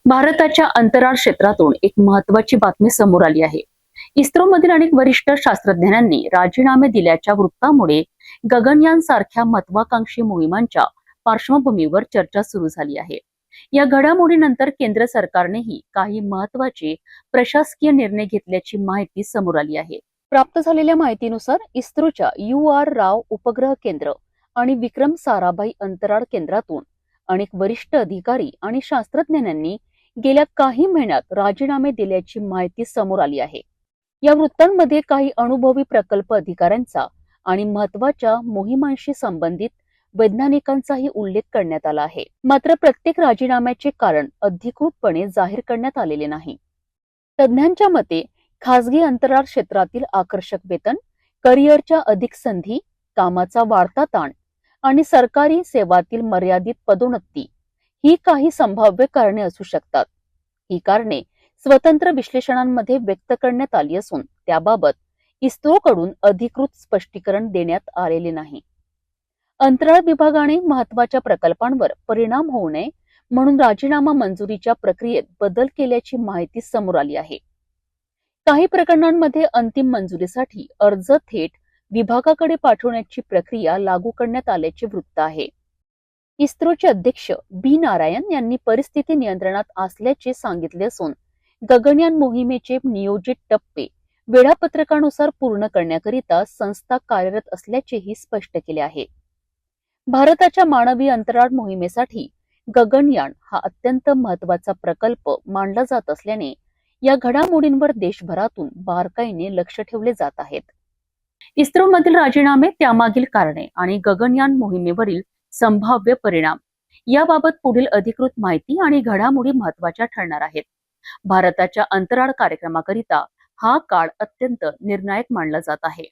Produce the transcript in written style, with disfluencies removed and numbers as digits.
भारताच्या अंतराळ क्षेत्रातून एक महत्त्वाची बातमी समोर आली आहे. इस्रोमधील अनेक वरिष्ठ शास्त्रज्ञांनी राजीनामे दिल्याच्या वृत्तामुळे गगनयान सारख्या महत्वाकांक्षी मोहिमांच्या पार्श्वभूमीवर चर्चा सुरू झाली आहे. या घडामोडीनंतर केंद्र सरकारनेही काही महत्त्वाचे प्रशासकीय निर्णय घेतल्याची माहिती समोर आली आहे. प्राप्त झालेल्या माहितीनुसार इस्रोच्या UR राव उपग्रह केंद्र आणि विक्रम साराभाई अंतराळ केंद्रातून अनेक वरिष्ठ अधिकारी आणि शास्त्रज्ञांनी गेल्या काही महिन्यात राजीनामे दिल्याची माहिती समोर आली आहे. या वृत्तांमध्ये काही अनुभवी प्रकल्प अधिकाऱ्यांचा आणि महत्त्वाच्या मोहिमांशी संबंधित वैज्ञानिकांचाही उल्लेख करण्यात आला आहे. मात्र प्रत्येक राजीनाम्याचे कारण अधिकृतपणे जाहीर करण्यात आलेले नाही. तज्ञांच्या मते खासगी अंतराळ क्षेत्रातील आकर्षक वेतन, करिअरच्या अधिक संधी, कामाचा वाढता ताण आणि सरकारी सेवातील मर्यादित पदोन्नती ही काही संभाव्य कारणे असू शकतात. ही कारणे स्वतंत्र विश्लेषणांमध्ये व्यक्त करण्यात आली असून त्याबाबत इस्रोकडून अधिकृत स्पष्टीकरण देण्यात आलेले नाही. अंतराळ विभागाने महत्त्वाच्या प्रकल्पांवर परिणाम होऊ नये म्हणून राजीनामा मंजुरीच्या प्रक्रियेत बदल केल्याची माहिती समोर आली आहे. काही प्रकरणांमध्ये अंतिम मंजुरीसाठी अर्ज थेट विभागाकडे पाठवण्याची प्रक्रिया लागू करण्यात आल्याचे वृत्त आहे. इस्रोचे अध्यक्ष B. नारायण यांनी परिस्थिती नियंत्रणात असल्याचे सांगितले असून गगनयान मोहिमेचे नियोजित टप्पे वेळापत्रकानुसार पूर्ण करण्याकरिता संस्था कार्यरत असल्याचेही स्पष्ट केले आहे. भारताच्या मानवी अंतराळ मोहिमेसाठी गगनयान हा अत्यंत महत्त्वाचा प्रकल्प मानला जात असल्याने या घडामोडींवर देशभरातून बारकाईने लक्ष ठेवले जात आहेत. इस्रोमधील राजीनामे, त्यामागील कारणे आणि गगनयान मोहिमेवरील संभाव्य परिणाम याबाबत पुढील अधिकृत माहिती आणि घडामोडी महत्त्वाच्या ठरणार आहेत. भारताच्या अंतराळ कार्यक्रमाकरिता हा काळ अत्यंत निर्णायक मानला जात आहे.